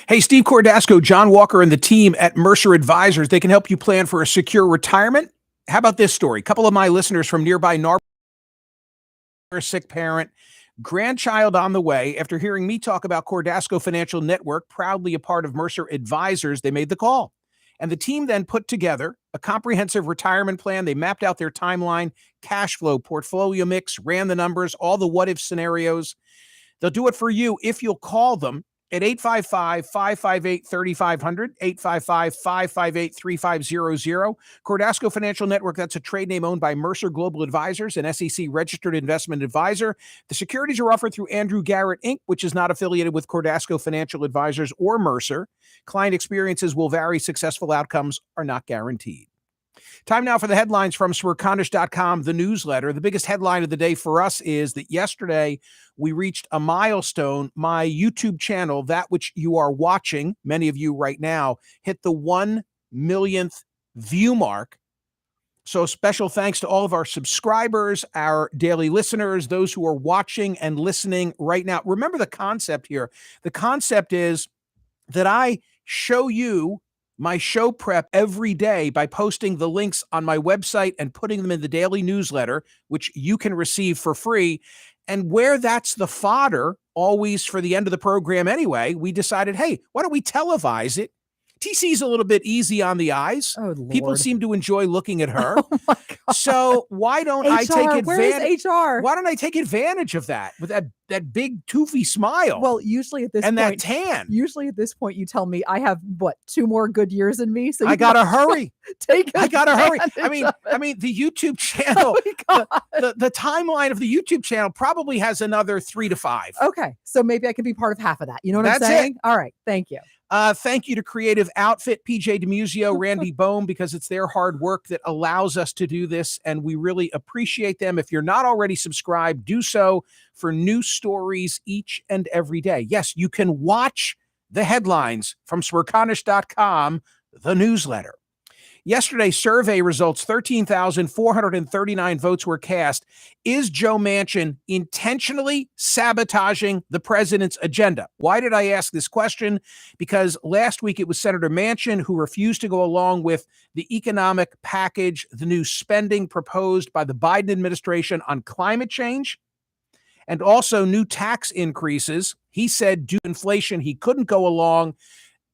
Hey, Steve Cordasco, John Walker, and the team at Mercer Advisors, they can help you plan for a secure retirement. How about this story? A couple of my listeners from nearby Narberth, a sick parent, grandchild on the way. After hearing me talk about Cordasco Financial Network, proudly a part of Mercer Advisors, they made the call. And the team then put together a comprehensive retirement plan. They mapped out their timeline, cash flow, portfolio mix, ran the numbers, all the what-if scenarios. They'll do it for you if you'll call them at 855-558-3500, 855-558-3500. Cordasco Financial Network, that's a trade name owned by Mercer Global Advisors, an SEC-registered investment advisor. The securities are offered through Andrew Garrett, Inc., which is not affiliated with Cordasco Financial Advisors or Mercer. Client experiences will vary. Successful outcomes are not guaranteed. Time now for the headlines from Smerconish.com, the newsletter. The biggest headline of the day for us is that yesterday we reached a milestone. My YouTube channel, that which you are watching, many of you right now, hit the 1 millionth view mark. So special thanks to all of our subscribers, our daily listeners, those who are watching and listening right now. Remember the concept here. The concept is that I show you my show prep every day by posting the links on my website and putting them in the daily newsletter, which you can receive for free. And where that's the fodder, always for the end of the program anyway, we decided, hey, why don't we televise it? TC's a little bit easy on the eyes. Oh, Lord. People seem to enjoy looking at her. Oh my God. So why don't I take advantage? Where is HR? Why don't I take advantage of that with that big toothy smile? Well, usually at this and point, that tan. Usually at this point, you tell me I have 2 more good years in me. So I gotta hurry. I gotta hurry. I mean, the YouTube channel, Oh the timeline of the YouTube channel probably has another 3 to 5. Okay, so maybe I can be part of half of that. You know what I'm That's saying? it. All right, thank you. Thank you to Creative Outfit, PJ DeMuzio, Randy Bohm, because it's their hard work that allows us to do this, and we really appreciate them. If you're not already subscribed, do so for new stories each and every day. Yes, you can watch the headlines from Smerconish.com, the newsletter. Yesterday's survey results, 13,439 votes were cast. Is Joe Manchin intentionally sabotaging the president's agenda? Why did I ask this question? Because last week it was Senator Manchin who refused to go along with the economic package, the new spending proposed by the Biden administration on climate change, and also new tax increases. He said due to inflation, he couldn't go along.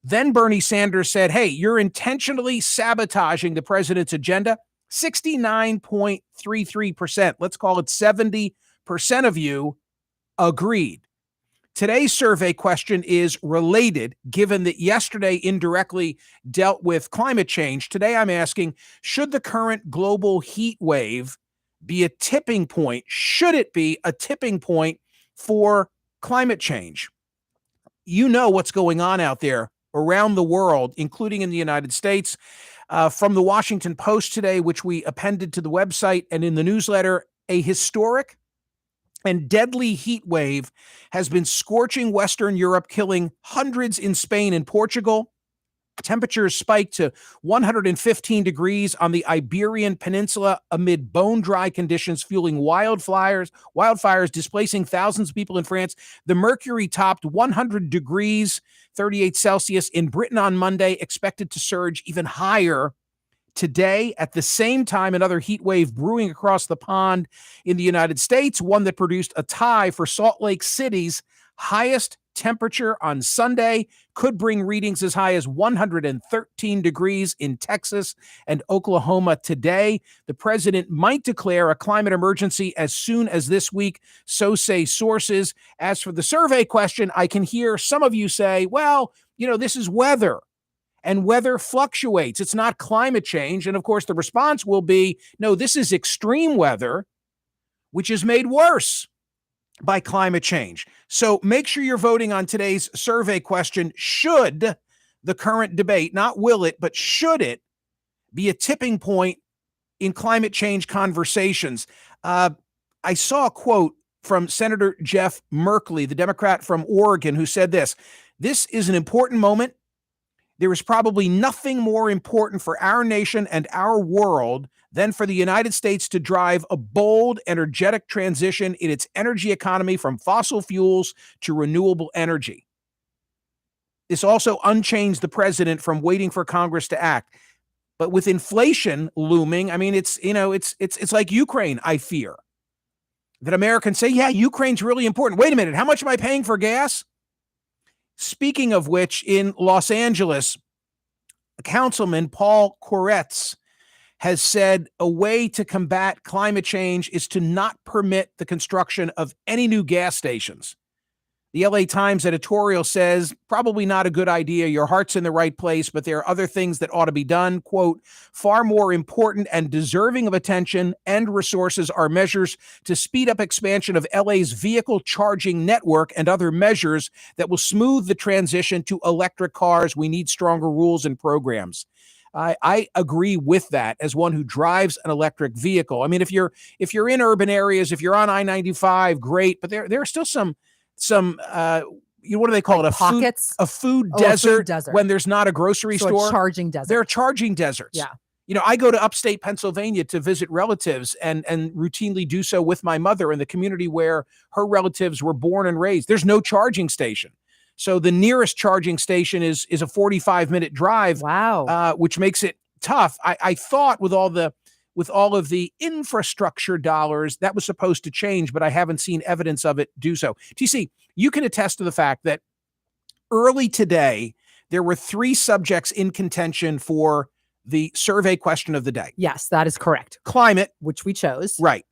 Then Bernie Sanders said, hey, you're intentionally sabotaging the president's agenda. 69.33%, let's call it 70% of you agreed. Today's survey question is related, given that yesterday indirectly dealt with climate change. Today I'm asking, should the current global heat wave be a tipping point? Should it be a tipping point for climate change? You know what's going on out there around the world, including in the United States. From the Washington Post today, which we appended to the website and in the newsletter, a historic and deadly heat wave has been scorching Western Europe, killing hundreds in Spain and Portugal. Temperatures spiked to 115 degrees on the Iberian Peninsula amid bone-dry conditions, fueling wildfires displacing thousands of people in France. The mercury topped 100 degrees, 38 Celsius in Britain on Monday, expected to surge even higher today. At the same time, another heat wave brewing across the pond in the United States, one that produced a tie for Salt Lake City's highest temperature on Sunday, could bring readings as high as 113 degrees in Texas and Oklahoma today. The president might declare a climate emergency as soon as this week, so say sources. As for the survey question, I can hear some of you say, well, this is weather, and weather fluctuates. It's not climate change. And of course, the response will be, no, this is extreme weather, which is made worse by climate change. So make sure you're voting on today's survey question. Should the current debate, not will it, but should it be a tipping point in climate change conversations? I saw a quote from Senator Jeff Merkley, the Democrat from Oregon, who said this: "This is an important moment. There is probably nothing more important for our nation and our world than for the United States to drive a bold, energetic transition in its energy economy from fossil fuels to renewable energy." This also unchains the president from waiting for Congress to act. But with inflation looming, I mean, it's like Ukraine, I fear. That Americans say, yeah, Ukraine's really important. Wait a minute, how much am I paying for gas? Speaking of which, in Los Angeles, Councilman Paul Koretz has said a way to combat climate change is to not permit the construction of any new gas stations. The LA Times editorial says, probably not a good idea. Your heart's in the right place, but there are other things that ought to be done. Quote, far more important and deserving of attention and resources are measures to speed up expansion of LA's vehicle charging network and other measures that will smooth the transition to electric cars. We need stronger rules and programs. I agree with that as one who drives an electric vehicle. I mean, if you're in urban areas, if you're on I-95, great, but there are still some what do they call it? Pockets? A food desert when there's not a grocery store. A charging desert. They're charging deserts. Yeah. I go to upstate Pennsylvania to visit relatives and routinely do so with my mother in the community where her relatives were born and raised. There's no charging station. So the nearest charging station is a 45-minute drive. Wow. Which makes it tough. I thought with all of the infrastructure dollars, that was supposed to change, but I haven't seen evidence of it do so. TC, you can attest to the fact that early today, there were 3 subjects in contention for the survey question of the day. Yes, that is correct. Climate. Which we chose. Right.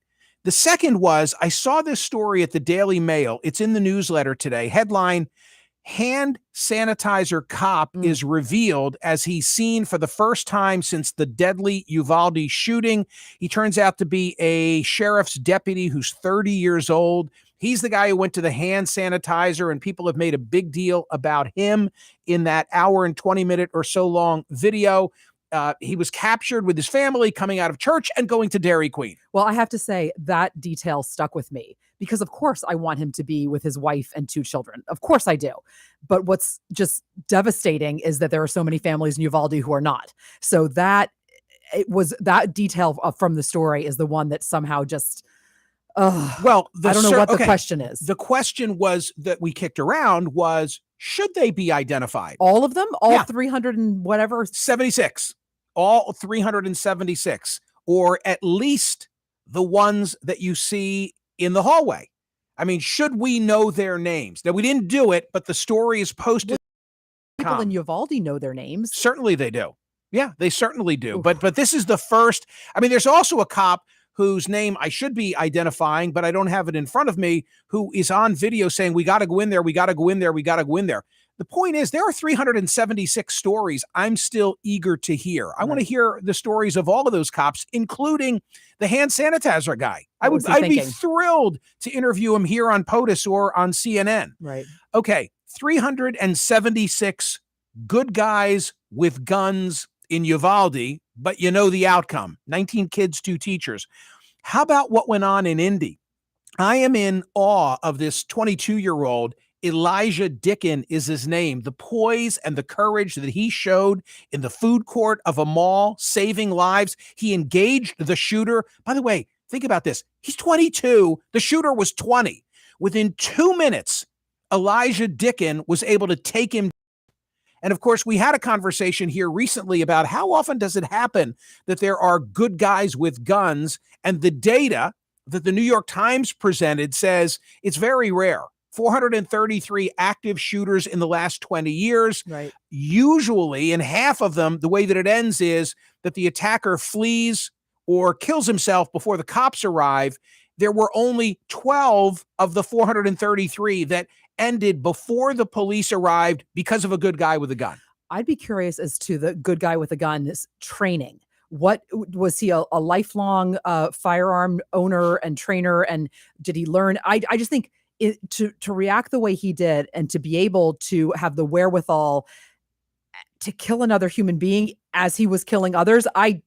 The second was, I saw this story at the Daily Mail. It's in the newsletter today. Headline, hand sanitizer cop is revealed as he's seen for the first time since the deadly Uvalde shooting. He turns out to be a sheriff's deputy who's 30 years old. He's the guy who went to the hand sanitizer, and people have made a big deal about him in that hour and 20-minute or so long video. He was captured with his family coming out of church and going to Dairy Queen. Well, I have to say that detail stuck with me because, of course, I want him to be with his wife and 2 children. Of course I do. But what's just devastating is that there are so many families in Uvalde who are not. So that detail from the story is the one that somehow just, I don't know what the question is. The question was that we kicked around was, should they be identified? All of them? All 300 and whatever? 76. All 376. Or at least the ones that you see in the hallway. I mean, should we know their names? Now, we didn't do it, but the story is posted. People in Uvalde know their names. Certainly they do. Yeah, they certainly do. But this is the first. I mean, there's also a cop whose name I should be identifying, but I don't have it in front of me, who is on video saying, we got to go in there, we got to go in there, we got to go in there. The point is, there are 376 stories I'm still eager to hear. I want to hear the stories of all of those cops, including the hand sanitizer guy. I'd be thrilled to interview him here on POTUS or on CNN. Right. Okay, 376 good guys with guns in Uvalde, but you know the outcome. 19 kids, 2 teachers. How about what went on in Indy? I am in awe of this 22-year-old. Elijah Dickin is his name. The poise and the courage that he showed in the food court of a mall, saving lives. He engaged the shooter. By the way, think about this. He's 22. The shooter was 20. Within 2 minutes, Elijah Dickin was able to take him. And of course, we had a conversation here recently about how often does it happen that there are good guys with guns, and the data that the New York Times presented says it's very rare. 433 active shooters in the last 20 years. Right. Usually, in half of them, the way that it ends is that the attacker flees or kills himself before the cops arrive. There were only 12 of the 433 that ended before the police arrived because of a good guy with a gun. I'd be curious as to the good guy with a gun's training. What was he a lifelong firearm owner and trainer? And did he learn? I just think to react the way he did and to be able to have the wherewithal to kill another human being as he was killing others. I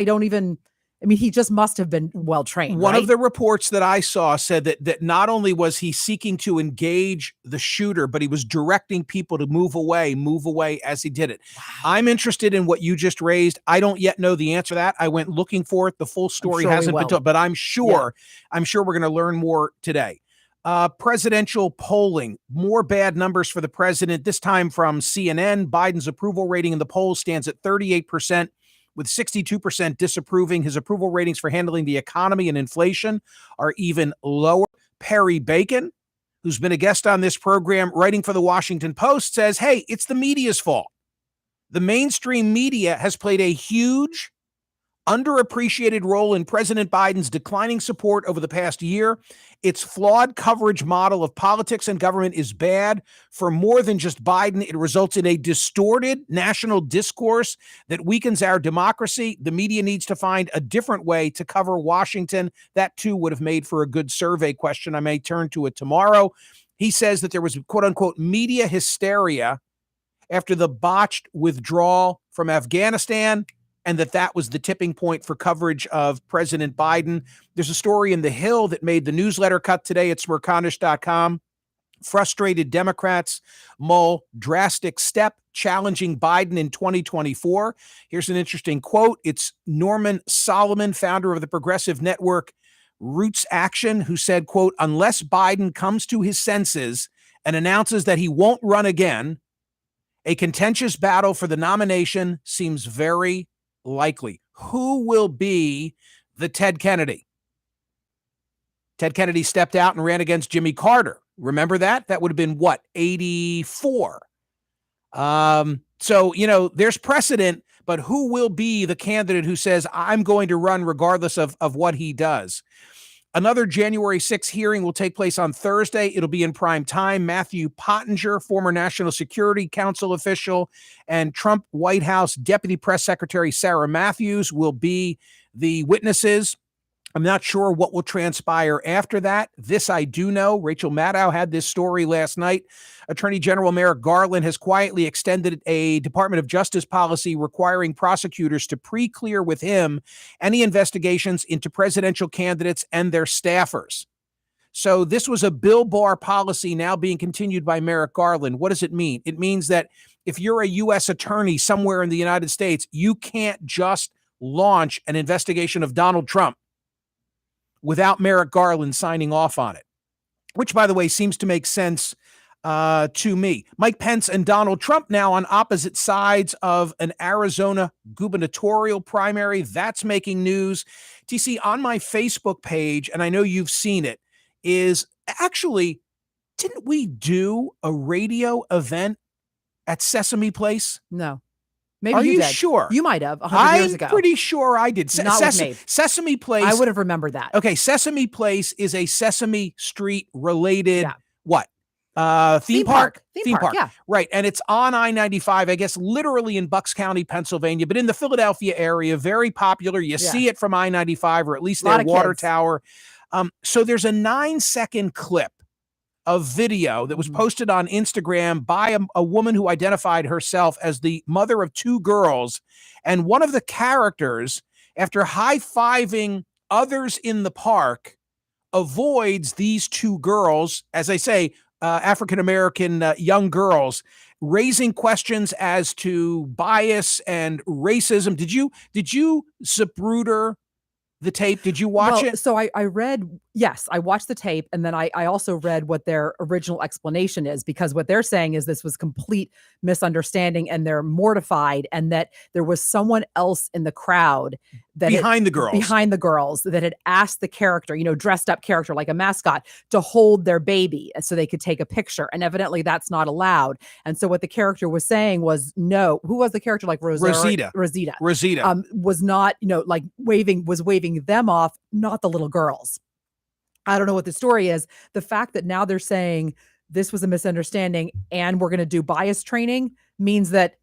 don't even. I mean, he just must have been well trained. One of the reports that I saw said that not only was he seeking to engage the shooter, but he was directing people to move away as he did it. Wow. I'm interested in what you just raised. I don't yet know the answer to that. I went looking for it. The full story hasn't been told, but I'm sure we're going to learn more today. Presidential polling, more bad numbers for the president, this time from CNN. Biden's approval rating in the poll stands at 38%, with 62% disapproving. His approval ratings for handling the economy and inflation are even lower. Perry Bacon, who's been a guest on this program, writing for the Washington Post, says, hey, it's the media's fault. The mainstream media has played a huge, underappreciated role in President Biden's declining support over the past year. Its flawed coverage model of politics and government is bad for more than just Biden. It results in a distorted national discourse that weakens our democracy. The media needs to find a different way to cover Washington. That, too, would have made for a good survey question. I may turn to it tomorrow. He says that there was, quote unquote, media hysteria after the botched withdrawal from Afghanistan, and that was the tipping point for coverage of President Biden. There's a story in The Hill that made the newsletter cut today at Smerconish.com. Frustrated Democrats mull drastic step challenging Biden in 2024. Here's an interesting quote. It's Norman Solomon, founder of the progressive network Roots Action, who said, quote, unless Biden comes to his senses and announces that he won't run again, a contentious battle for the nomination seems very likely. Who will be the Ted Kennedy? Ted Kennedy stepped out and ran against Jimmy Carter. Remember that? That would have been what, 84? So, there's precedent, but who will be the candidate who says, I'm going to run regardless of what he does? Another January 6th hearing will take place on Thursday. It'll be in prime time. Matthew Pottinger, former National Security Council official, and Trump White House Deputy Press Secretary Sarah Matthews will be the witnesses. I'm not sure what will transpire after that. This I do know. Rachel Maddow had this story last night. Attorney General Merrick Garland has quietly extended a Department of Justice policy requiring prosecutors to pre-clear with him any investigations into presidential candidates and their staffers. So this was a Bill Barr policy now being continued by Merrick Garland. What does it mean? It means that if you're a U.S. attorney somewhere in the United States, you can't just launch an investigation of Donald Trump without Merrick Garland signing off on it, which, by the way, seems to make sense to me. Mike Pence and Donald Trump now on opposite sides of an Arizona gubernatorial primary. That's making news. TC, on my Facebook page, and I know you've seen it, is actually, didn't we do a radio event at Sesame Place? No. Maybe Are you you did. sure? You might have 100 years ago. I'm pretty sure I did. Not with me. Sesame Place. I would have remembered that. Okay, Sesame Place is a Sesame Street related what? Theme park? Theme park, yeah. Right, and it's on I-95, I guess literally in Bucks County, Pennsylvania, but in the Philadelphia area, very popular. You see it from I-95, or at least their water tower. So there's a 9-second clip of video that was posted on Instagram by a woman who identified herself as the mother of 2 girls. And one of the characters, after high-fiving others in the park, avoids these 2 girls, as I say, African-American young girls, raising questions as to bias and racism. Did you Zapruder the tape? Did you watch it? So I read, yes, I watched the tape, and then I also read what their original explanation is, because what they're saying is this was complete misunderstanding, and they're mortified, and that there was someone else in the crowd that behind the girls that had asked the character, dressed up character like a mascot, to hold their baby so they could take a picture, and evidently that's not allowed. And so what the character was saying was, no, who was the character, like Rosita was not, like waving them off, not the little girls. I don't know what the story is. The fact that now they're saying this was a misunderstanding and we're going to do bias training means that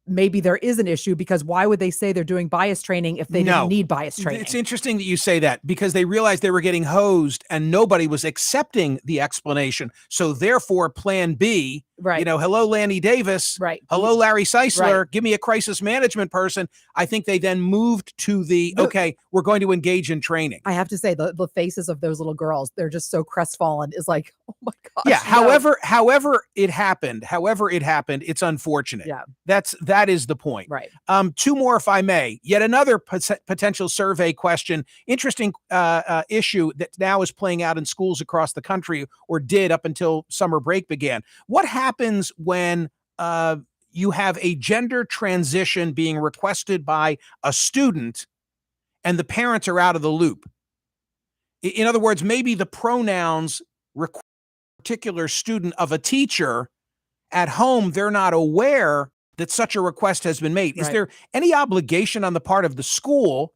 maybe there is an issue, because why would they say they're doing bias training if they didn't need bias training? It's interesting that you say that, because they realized they were getting hosed and nobody was accepting the explanation. So therefore, plan B Right. Hello, Lanny Davis. Right. Hello, Larry Seisler. Right. Give me a crisis management person. I think they then moved to okay, we're going to engage in training. I have to say the faces of those little girls, they're just so crestfallen. Is like, oh my gosh. Yeah. No. However it happened, it's unfortunate. Yeah. That is the point. Right. Two more, if I may. Yet another potential survey question. Interesting issue that now is playing out in schools across the country, or did up until summer break began. What happens when you have a gender transition being requested by a student and the parents are out of the loop? In other words, maybe the pronouns require a particular student of a teacher. At home, they're not aware that such a request has been made. Is there any obligation on the part of the school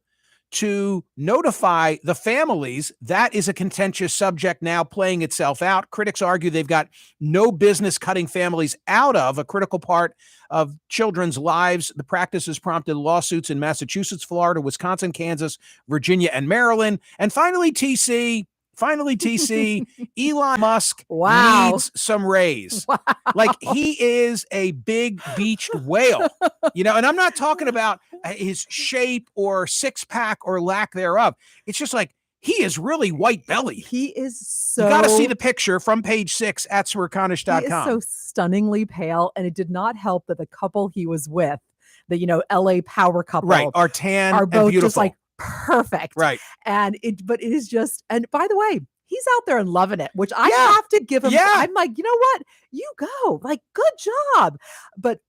to notify the families? That is a contentious subject now playing itself out. Critics argue they've got no business cutting families out of a critical part of children's lives. The practice has prompted lawsuits in Massachusetts, Florida, Wisconsin, Kansas, Virginia, and Maryland. And finally, TC, Elon Musk needs some raise. Wow. Like, he is a big beached whale, and I'm not talking about his shape or six pack or lack thereof. It's just like, he is really white belly. He is so. You got to see the picture from page 6 at Smerconish.com. He is so stunningly pale, and it did not help that the couple he was with, the LA power couple, are tan are both and beautiful. Just like perfect, right? But it is just. And by the way, he's out there and loving it, which I have to give him. Yeah. I'm like, you know what? You go, like, good job. But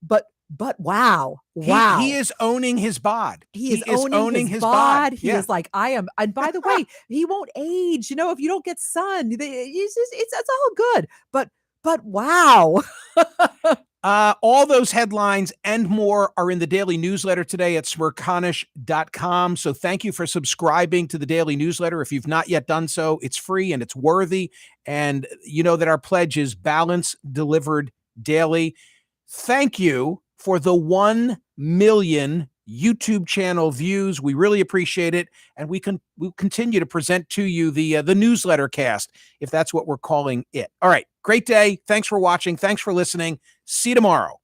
wow. He is owning his bod. He is owning his bod. He is like, I am. And by the way, he won't age. If you don't get sun, it's all good. But wow. All those headlines and more are in the daily newsletter today at Smerconish.com. So thank you for subscribing to the daily newsletter. If you've not yet done so, it's free and it's worthy. And you know that our pledge is balance delivered daily. Thank you for the 1 million YouTube channel views. We really appreciate it. And we'll continue to present to you the newsletter cast, if that's what we're calling it. All right. Great day. Thanks for watching. Thanks for listening. See you tomorrow.